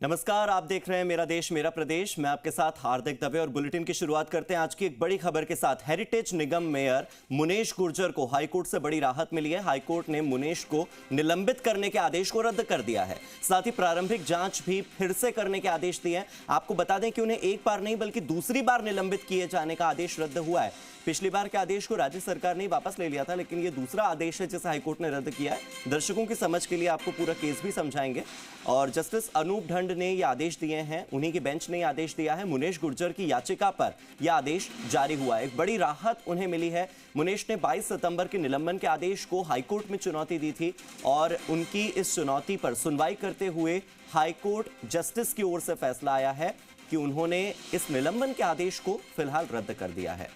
नमस्कार, आप देख रहे हैं मेरा देश मेरा प्रदेश। मैं आपके साथ हार्दिक दवे और बुलेटिन की शुरुआत करते हैं आज की एक बड़ी खबर के साथ। हेरिटेज निगम मेयर मुनेश गुर्जर को हाईकोर्ट से बड़ी राहत मिली है। हाईकोर्ट ने मुनेश को निलंबित करने के आदेश को रद्द कर दिया है। साथ ही प्रारंभिक जांच भी फिर से करने के आदेश दिए हैं। आपको बता दें कि उन्हें एक बार नहीं बल्कि दूसरी बार निलंबित किए जाने का आदेश रद्द हुआ है। पिछली बार के आदेश को राज्य सरकार ने वापस ले लिया था, लेकिन ये दूसरा आदेश है जिसे हाईकोर्ट ने रद्द किया है। दर्शकों की समझ के लिए आपको पूरा केस भी समझाएंगे। और जस्टिस अनूप ढंड ने ये आदेश दिए हैं, उन्हीं की बेंच ने आदेश दिया है। मुनेश गुर्जर की याचिका पर यह आदेश जारी हुआ है। एक बड़ी राहत उन्हें मिली है। मुनेश ने 22 सितंबर के निलंबन के आदेश को हाईकोर्ट में चुनौती दी थी और उनकी इस चुनौती पर सुनवाई करते हुए हाईकोर्ट जस्टिस की ओर से फैसला आया है कि उन्होंने इस निलंबन के आदेश को फिलहाल रद्द कर दिया है।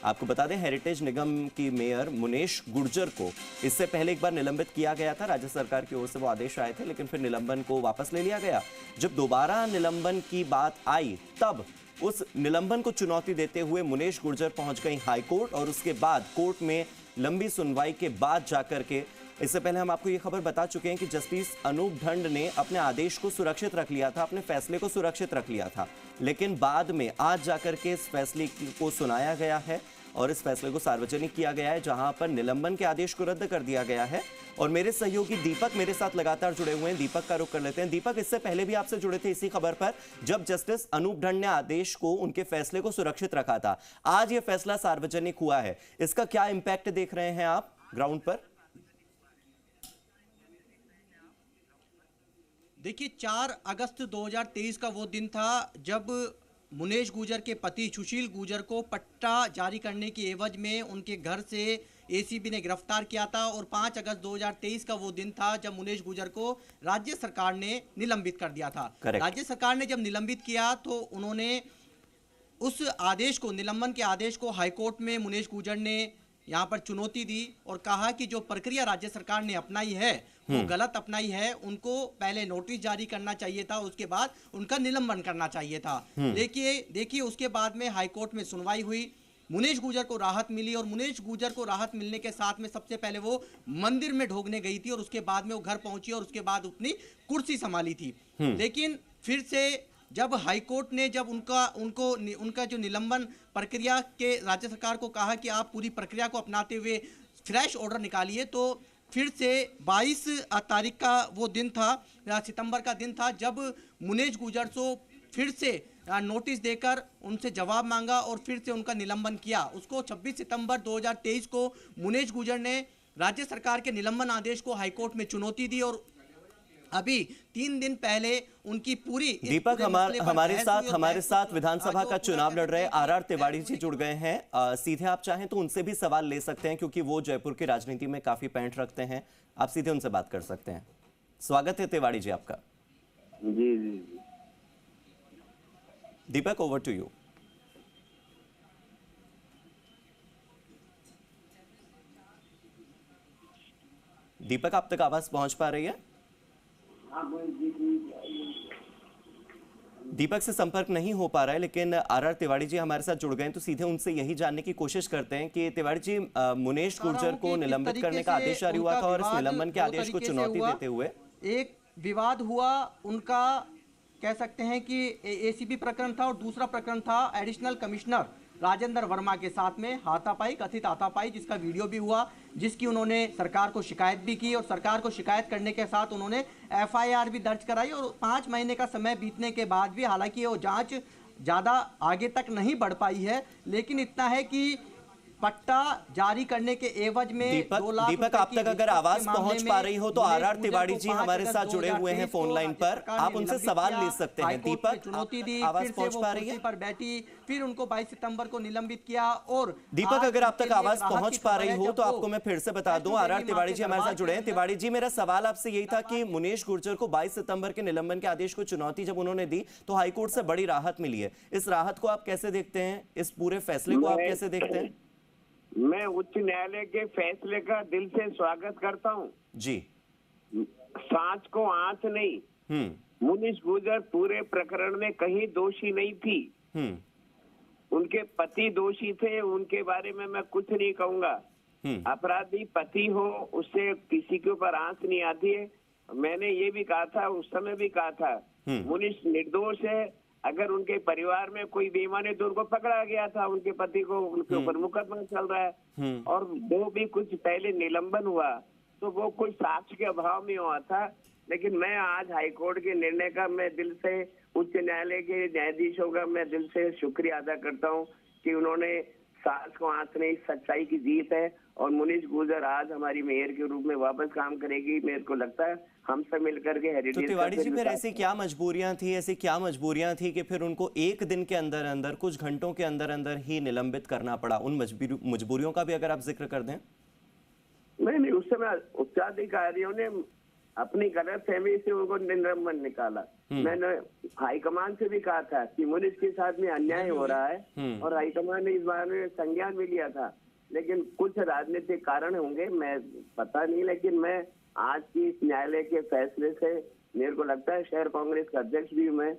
आपको बता दें, हेरिटेज निगम की मेयर मुनेश गुर्जर को इससे पहले एक बार निलंबित किया गया था। राज्य सरकार की ओर से वो आदेश आए थे, लेकिन फिर निलंबन को वापस ले लिया गया। जब दोबारा निलंबन की बात आई, तब उस निलंबन को चुनौती देते हुए मुनेश गुर्जर पहुंच गई हाईकोर्ट और उसके बाद कोर्ट में लंबी सुनवाई के बाद जाकर के, इससे पहले हम आपको ये खबर बता चुके हैं कि जस्टिस अनूप ढंड ने अपने आदेश को सुरक्षित रख लिया था, अपने फैसले को सुरक्षित रख लिया था। लेकिन बाद में आज जाकर के इस फैसले को सुनाया गया है और इस फैसले को सार्वजनिक किया गया है, जहां पर निलंबन के आदेश को रद्द कर दिया गया है। और मेरे सहयोगी दीपक मेरे साथ लगातार जुड़े हुए हैं। दीपक का रुख कर लेते हैं। दीपक, इससे पहले भी आपसे जुड़े थे इसी खबर पर, जब जस्टिस अनूप ढंड ने आदेश को, उनके फैसले को सुरक्षित रखा था। आज यह फैसला सार्वजनिक हुआ है, इसका क्या इंपैक्ट देख रहे हैं आप ग्राउंड पर? देखिए, 4 अगस्त 2023 का वो दिन था जब मुनेश गुर्जर के पति सुशील गुर्जर को पट्टा जारी करने की एवज में उनके घर से एसीबी ने गिरफ्तार किया था। और 5 अगस्त 2023 का वो दिन था जब मुनेश गुर्जर को राज्य सरकार ने निलंबित कर दिया था। राज्य सरकार ने जब निलंबित किया तो उन्होंने उस आदेश को, निलंबन के आदेश को हाईकोर्ट में मुनेश गुर्जर ने यहाँ पर चुनौती दी और कहा कि जो प्रक्रिया राज्य सरकार ने अपनाई है वो गलत अपनाई है। उनको पहले नोटिस जारी करना चाहिए था, उसके बाद उनका निलंबन करना चाहिए था। देखिए उसके बाद में हाईकोर्ट में सुनवाई हुई, मुनेश गुर्जर को राहत मिली। और मुनेश गुर्जर को राहत मिलने के साथ में सबसे पहले वो मंदिर में ढोकने गई थी और उसके बाद में वो घर पहुंची और उसके बाद अपनी कुर्सी संभाली थी। लेकिन फिर से जब हाईकोर्ट ने जब उनका जो निलंबन प्रक्रिया के राज्य सरकार को कहा कि आप पूरी प्रक्रिया को अपनाते हुए फ्रेश ऑर्डर निकालिए, तो फिर से 22 तारीख का वो दिन था, सितंबर का दिन था, जब मुनेश गुर्जर को फिर से नोटिस देकर उनसे जवाब मांगा और फिर से उनका निलंबन किया। उसको 26 सितंबर 2023 को मुनेश गुर्जर ने राज्य सरकार के निलंबन आदेश को हाईकोर्ट में चुनौती दी। और अभी 3 दिन पहले उनकी पूरी दीपक हमारे साथ विधानसभा का चुनाव लड़ रहे आर तिवारी जी जुड़ गए हैं। सीधे आप चाहें तो उनसे भी सवाल ले सकते हैं, क्योंकि वो जयपुर की राजनीति में काफी पैंठ रखते हैं। आप सीधे उनसे बात कर सकते हैं। स्वागत है तिवारी जी आपका। जी जी। दीपक, ओवर टू यू। दीपक, आप तक आवाज पहुंच पा रही है? दीपक से संपर्क नहीं हो पा रहा है, लेकिन आर तिवारी जी हमारे साथ जुड़ गए हैं, तो सीधे उनसे यही जानने की कोशिश करते हैं कि तिवारी जी, मुनेश गुर्जर को निलंबित करने का आदेश जारी हुआ था और इस निलंबन के आदेश को चुनौती देते हुए एक विवाद हुआ उनका, कह सकते हैं कि एसीबी प्रकरण था और दूसरा प्रकरण था एडिशनल कमिश्नर राजेंद्र वर्मा के साथ में हाथापाई, कथित हाथापाई, जिसका वीडियो भी हुआ, जिसकी उन्होंने सरकार को शिकायत भी की। और सरकार को शिकायत करने के साथ उन्होंने एफआईआर भी दर्ज कराई। और 5 महीने का समय बीतने के बाद भी, हालांकि वो जांच ज़्यादा आगे तक नहीं बढ़ पाई है, लेकिन इतना है कि पट्टा जारी करने के एवज में दीपक आप तक अगर आवाज पहुंच पा रही हो तो आर तिवारी जी हमारे साथ जुड़े हुए हैं फोन लाइन पर, आप उनसे सवाल ले सकते हैं। दीपक, चुनौती दी, आवाज पहुंच पा रही है? पर बैठी, फिर उनको 22 सितंबर को निलंबित किया। और दीपक, अगर आप तक आवाज पहुंच पा रही हो तो आपको मैं फिर से बता दूं, आर तिवारी जी हमारे साथ जुड़े हैं। तिवारी जी, मेरा सवाल आपसे यही था कि मुनेश गुर्जर को 22 सितंबर के निलंबन के आदेश को चुनौती जब उन्होंने दी तो हाईकोर्ट से बड़ी राहत मिली है। इस राहत को आप कैसे देखते हैं? इस पूरे फैसले को आप कैसे देखते हैं? मैं उच्च न्यायालय के फैसले का दिल से स्वागत करता हूं जी। सांच को आंच नहीं। मुनीश गुर्जर पूरे प्रकरण में कहीं दोषी नहीं थी। उनके पति दोषी थे, उनके बारे में मैं कुछ नहीं कहूंगा। अपराधी पति हो, उससे किसी के ऊपर आंच नहीं आती है। मैंने ये भी कहा था, उस समय भी कहा था मुनीश निर्दोष है। अगर उनके परिवार में कोई बेईमान है तो उनको पकड़ा गया था, उनके पति को, उनके ऊपर मुकदमा चल रहा है, और वो भी कुछ पहले निलंबन हुआ तो वो कुछ साक्ष्य के अभाव में हुआ था। लेकिन मैं आज हाईकोर्ट के निर्णय का मैं दिल से, उच्च न्यायालय के न्यायाधीशों का मैं दिल से शुक्रिया अदा करता हूँ कि उन्होंने सांस को आंच नहीं, सच्चाई की जीत है। और मुनीश गुर्जर आज हमारी मेयर के रूप में वापस काम करेगी। मेरे को लगता है हम सब मिलकर के तो हेरिटेज तिवारी जी, फिर ऐसी क्या मजबूरियां थी कि फिर उनको एक दिन के अंदर अंदर, कुछ घंटों के अंदर अंदर ही निलंबित करना पड़ा? उन मजबूरियों का भी अगर आप जिक्र कर दें। नहीं, उस समय उच्चाधिकारियों ने अपनी गलत फहमी से उनको निलंबन निकाला। मैंने हाईकमान से भी कहा था कि मुनीश के साथ में अन्याय हो रहा है, और हाईकमान ने इस बारे में संज्ञान भी लिया था। लेकिन कुछ राजनीतिक कारण होंगे, मैं पता नहीं, लेकिन मैं आज की इस न्यायालय के फैसले से मेरे को लगता है, शहर कांग्रेस का अध्यक्ष भी मैं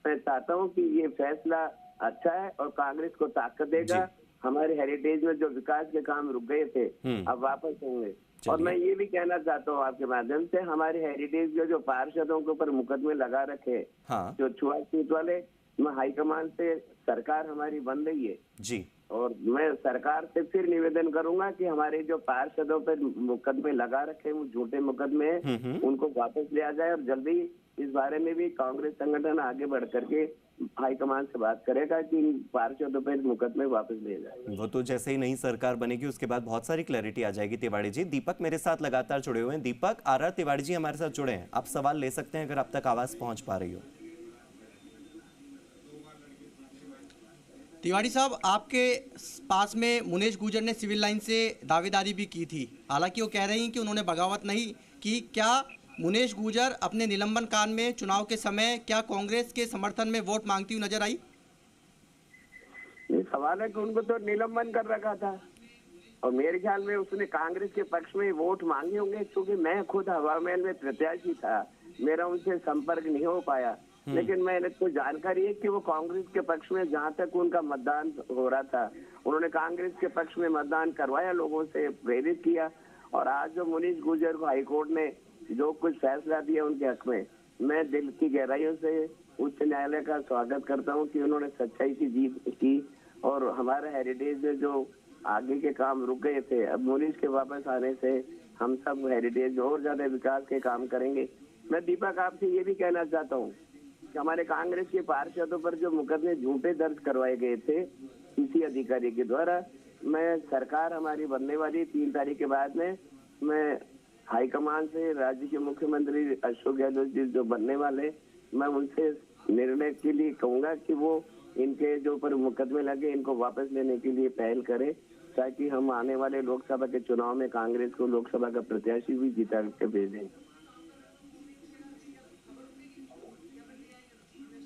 चाहता हूँ कि ये फैसला अच्छा है और कांग्रेस को ताकत देगा। हमारे हेरिटेज में जो विकास के काम रुक गए थे अब वापस होंगे। और मैं ये भी कहना चाहता हूँ आपके माध्यम से, हमारे हेरिटेज के जो पार्षदों के ऊपर मुकदमे लगा रखे, जो छुआछूत वाले, मैं हाईकमान से, सरकार हमारी बन रही है जी, और मैं सरकार से फिर निवेदन करूंगा कि हमारे जो पार्षदों पर मुकदमे लगा रखे, वो झूठे मुकदमे हैं, उनको वापस लिया जाए। और जल्दी इस बारे में भी कांग्रेस संगठन आगे बढ़ करके हाईकमान से बात करेगा कि इन पार्षदों पर मुकदमे वापस लिए जाए। वो तो जैसे ही नई सरकार बनेगी उसके बाद बहुत सारी क्लैरिटी आ जाएगी। तिवारी जी, दीपक मेरे साथ लगातार जुड़े हुए हैं। दीपक, आर तिवारी जी हमारे साथ जुड़े हैं, आप सवाल ले सकते हैं अगर आप तक आवाज पहुंच पा रही हो। तिवारी साहब, आपके पास में मुनेश गुर्जर ने सिविल लाइन से दावेदारी भी की थी, हालांकि वो कह रही हैं कि उन्होंने बगावत नहीं की। क्या मुनेश गुर्जर अपने निलंबन काल में चुनाव के समय क्या कांग्रेस के समर्थन में वोट मांगती हुई नजर आई? ये सवाल है कि उनको तो निलंबन कर रखा था, और मेरे ख्याल में उसने कांग्रेस के पक्ष में वोट मांगे होंगे, क्योंकि मैं खुद हवा महल में प्रत्याशी था, मेरा उनसे संपर्क नहीं हो पाया। लेकिन मैंने तो जानकारी है कि वो कांग्रेस के पक्ष में, जहाँ तक उनका मतदान हो रहा था, उन्होंने कांग्रेस के पक्ष में मतदान करवाया, लोगों से प्रेरित किया। और आज जो मुनीश गुर्जर को हाईकोर्ट ने जो कुछ फैसला दिया उनके हक में, मैं दिल की गहराइयों से उच्च न्यायालय का स्वागत करता हूं कि उन्होंने सच्चाई की जीत की। और हमारे हेरिटेज में जो आगे के काम रुक गए थे, अब मुनीश के वापस आने से हम सब हेरिटेज में और ज्यादा विकास के काम करेंगे। मैं दीपक आपसे ये भी कहना चाहता हूँ कि हमारे कांग्रेस के पार्षदों पर जो मुकदमे झूठे दर्ज करवाए गए थे किसी अधिकारी के द्वारा, मैं सरकार हमारी बनने वाली 3 तारीख के बाद में, मैं हाईकमान से, राज्य के मुख्यमंत्री अशोक गहलोत जी जो बनने वाले, मैं उनसे निर्णय के लिए कहूंगा कि वो इनके जो ऊपर मुकदमे लगे इनको वापस लेने के लिए पहल करें, ताकि हम आने वाले लोकसभा के चुनाव में कांग्रेस को लोकसभा का प्रत्याशी भी जिता के भेजें।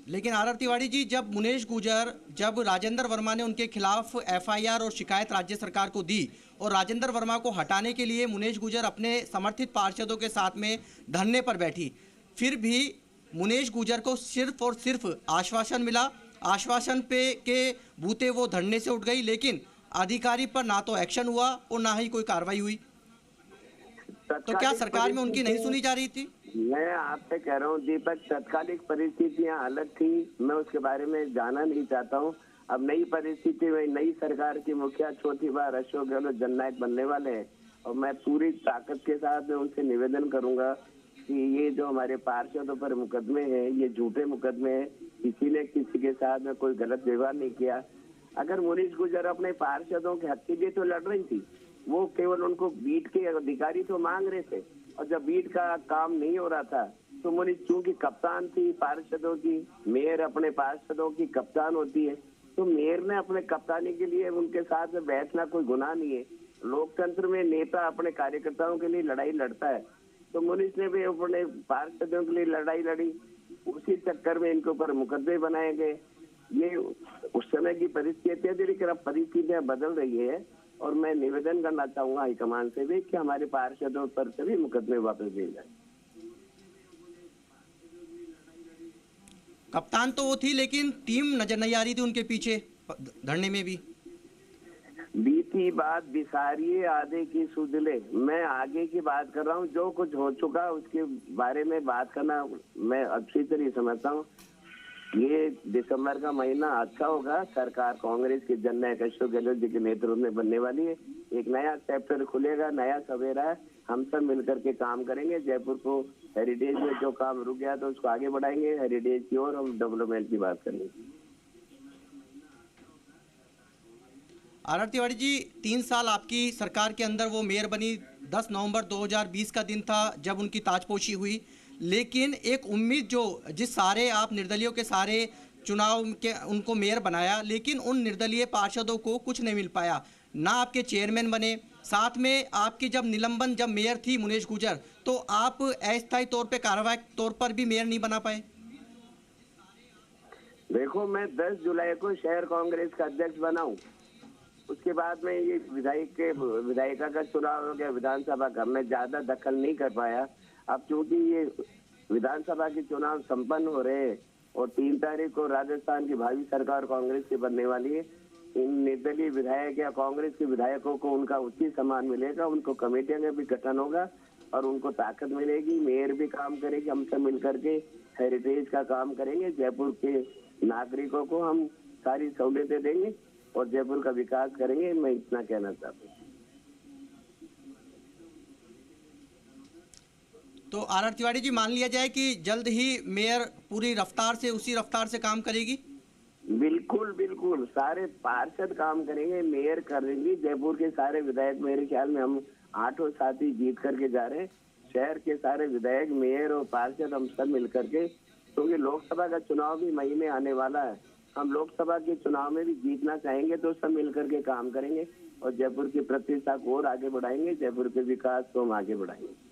लेकिन आर तिवारी जी, जब राजेंद्र वर्मा ने उनके खिलाफ एफआईआर और शिकायत राज्य सरकार को दी और राजेंद्र वर्मा को हटाने के लिए मुनेश गुर्जर अपने समर्थित पार्षदों के साथ में धरने पर बैठी, फिर भी मुनेश गुर्जर को सिर्फ और सिर्फ आश्वासन मिला, आश्वासन पे के बूते वो धरने से उठ गई, लेकिन अधिकारी पर ना तो एक्शन हुआ और ना ही कोई कार्रवाई हुई। तो क्या सरकार में उनकी नहीं सुनी जा रही थी? मैं आपसे कह रहा हूँ दीपक, तत्कालिक परिस्थितियां अलग थी, मैं उसके बारे में जाना नहीं चाहता हूँ। अब नई परिस्थिति में नई सरकार की मुखिया चौथी बार अशोक गहलोत जननायक बनने वाले हैं, और मैं पूरी ताकत के साथ में उनसे निवेदन करूंगा कि ये जो हमारे पार्षदों पर मुकदमे हैं, ये झूठे मुकदमे हैं, किसी ने किसी के साथ में कोई गलत व्यवहार नहीं किया। अगर मुनीश गुर्जर अपने पार्षदों के हक के लिए तो लड़ रही थी, वो केवल उनको बीट के अधिकारी तो मांग रहे थे, और जब बीट का काम नहीं हो रहा था तो मुनीश चूंकि कप्तान थी पार्षदों की, मेयर अपने पार्षदों की कप्तान होती है, तो मेयर ने अपने कप्तानी के लिए उनके साथ में बैठना कोई गुनाह नहीं है। लोकतंत्र में नेता अपने कार्यकर्ताओं के लिए लड़ाई लड़ता है, तो मुनीश ने भी अपने पार्षदों के लिए लड़ाई लड़ी, उसी चक्कर में इनके ऊपर मुकदमे बनाए गए। ये उस समय की परिस्थितियां थी, लेकिन अब परिस्थितियां बदल रही है, और मैं निवेदन करना चाहूंगा हाईकमान से भी कि हमारे पार्षदों पर सभी मुकदमे वापस दिए जाए। कप्तान तो वो थी, लेकिन टीम नजर नहीं आ रही थी उनके पीछे धरने में भी। बीती बात बिसारिए आधे की सुध ले। मैं आगे की बात कर रहा हूँ, जो कुछ हो चुका उसके बारे में बात करना मैं अच्छी तरह समझता हूँ। ये दिसंबर का महीना अच्छा होगा, सरकार कांग्रेस के जननायक अशोक गहलोत जी के नेतृत्व में बनने वाली है। एक नया चैप्टर खुलेगा, नया सवेरा है। हम सब मिलकर के काम करेंगे। जयपुर को हेरिटेज में जो काम रुक गया तो उसको आगे बढ़ाएंगे, हेरिटेज की ओर हम डेवलपमेंट की बात करेंगे। आर तिवारी जी, 3 साल आपकी सरकार के अंदर वो मेयर बनी। 10 नवंबर 2020 का दिन था जब उनकी ताजपोशी हुई, लेकिन एक उम्मीद जो जिस सारे आप निर्दलियों के सारे चुनाव के उनको मेयर बनाया, लेकिन उन निर्दलीय पार्षदों को कुछ नहीं मिल पाया। ना आपके चेयरमैन बने, साथ में आपकी जब निलंबन जब मेयर थी मुनेश गुर्जर, तो आप अस्थायी तौर पे कार्रवाई तौर पर भी मेयर नहीं बना पाए। देखो, मैं 10 जुलाई को शहर कांग्रेस का अध्यक्ष बना हूँ। उसके बाद में ये विधायिका का चुनाव हो गया विधानसभा का, मैं ज्यादा दखल नहीं कर पाया। अब चूंकि ये विधानसभा के चुनाव संपन्न हो रहे हैं और 3 तारीख को राजस्थान की भावी सरकार कांग्रेस की बनने वाली है, इन निर्दलीय विधायक या कांग्रेस के विधायकों को उनका उचित सम्मान मिलेगा, उनको कमेटियों का भी गठन होगा और उनको ताकत मिलेगी। मेयर भी काम करेगी, हम सब मिलकर के हेरिटेज का काम करेंगे। जयपुर के नागरिकों को हम सारी सहूलियतें देंगे और जयपुर का विकास करेंगे। मैं इतना कहना चाहता हूँ। तो आर तिवारी जी, मान लिया जाए कि जल्द ही मेयर पूरी रफ्तार से उसी रफ्तार से काम करेगी। बिल्कुल बिल्कुल, सारे पार्षद काम करेंगे, मेयर करेंगे। जयपुर के सारे विधायक, मेरे ख्याल में हम 8 साथी जीत करके जा रहे हैं। शहर के सारे विधायक, मेयर और पार्षद हम सब मिल करके, क्योंकि लोकसभा का चुनाव भी मई में आने वाला है, हम लोकसभा के चुनाव में भी जीतना चाहेंगे, तो सब मिल करके काम करेंगे और जयपुर की प्रतिष्ठा को और आगे बढ़ाएंगे, जयपुर के विकास को हम आगे बढ़ाएंगे।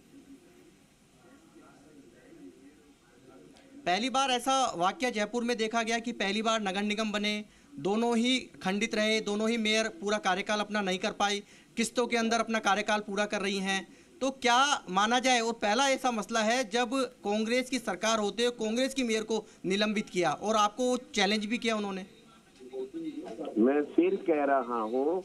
पहली बार ऐसा वाकया जयपुर में देखा गया कि पहली बार नगर निगम बने, दोनों ही खंडित रहे, दोनों ही मेयर पूरा कार्यकाल अपना नहीं कर पाई, किस्तों के अंदर अपना कार्यकाल पूरा कर रही हैं। तो क्या माना जाए, और पहला ऐसा मसला है जब कांग्रेस की सरकार होते हुए कांग्रेस की मेयर को निलंबित किया और आपको चैलेंज भी किया उन्होंने। मैं फिर कह रहा हूँ,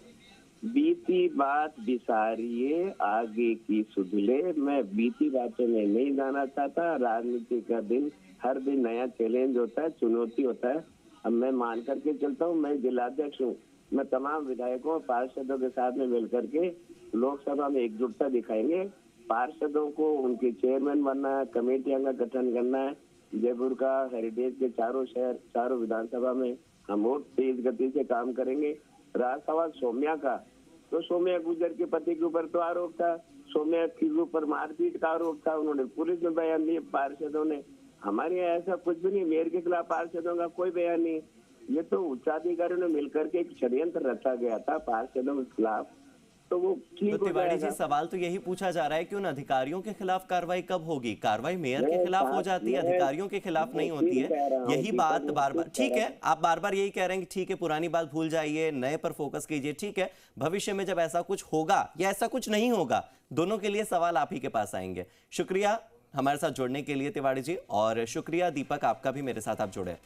बीती बात बिसारिए आगे की सुध ले। मैं बीती बातों में नहीं जाना चाहता। राजनीति का दिन, हर दिन नया चैलेंज होता है, चुनौती होता है। अब मैं मान करके चलता हूँ, मैं जिलाध्यक्ष हूँ। मैं तमाम विधायकों और पार्षदों के साथ में मिलकर के लोकसभा में एकजुटता दिखाएंगे। पार्षदों को उनके चेयरमैन बनना है, कमेटियां का गठन करना है। जयपुर का हेरिटेज के चारों शहर, चारों विधानसभा में हम और तेज गति से काम करेंगे। रहा सवाल सौम्या का, तो सौम्या गुर्जर के पति के ऊपर तो आरोप था, सौम्या के ऊपर मारपीट का आरोप था, उन्होंने पुलिस में बयान दिए पार्षदों ने। हमारे यहाँ ऐसा कुछ भी नहीं, मेयर के खिलाफ पार्षदों का कोई बयान नहीं। ये तो उच्चाधिकारियों ने मिलकर के एक षड्यंत्र रचा गया था पार्षदों के खिलाफ, तो वो ठीक हो तिवारी जाएगा। जी, सवाल तो यही पूछा जा रहा है कि उन अधिकारियों के खिलाफ कार्रवाई कब होगी? कार्रवाई मेयर के खिलाफ हो जाती है, अधिकारियों के खिलाफ नहीं होती है। यही बात बार बार, ठीक है, आप बार बार यही कह रहे हैं कि ठीक है, पुरानी बात भूल जाइए, नए पर फोकस कीजिए। ठीक है, भविष्य में जब ऐसा कुछ होगा या ऐसा कुछ नहीं होगा, दोनों के लिए सवाल आप ही के पास आएंगे। शुक्रिया हमारे साथ जुड़ने के लिए तिवारी जी, और शुक्रिया दीपक आपका भी, मेरे साथ आप जुड़े।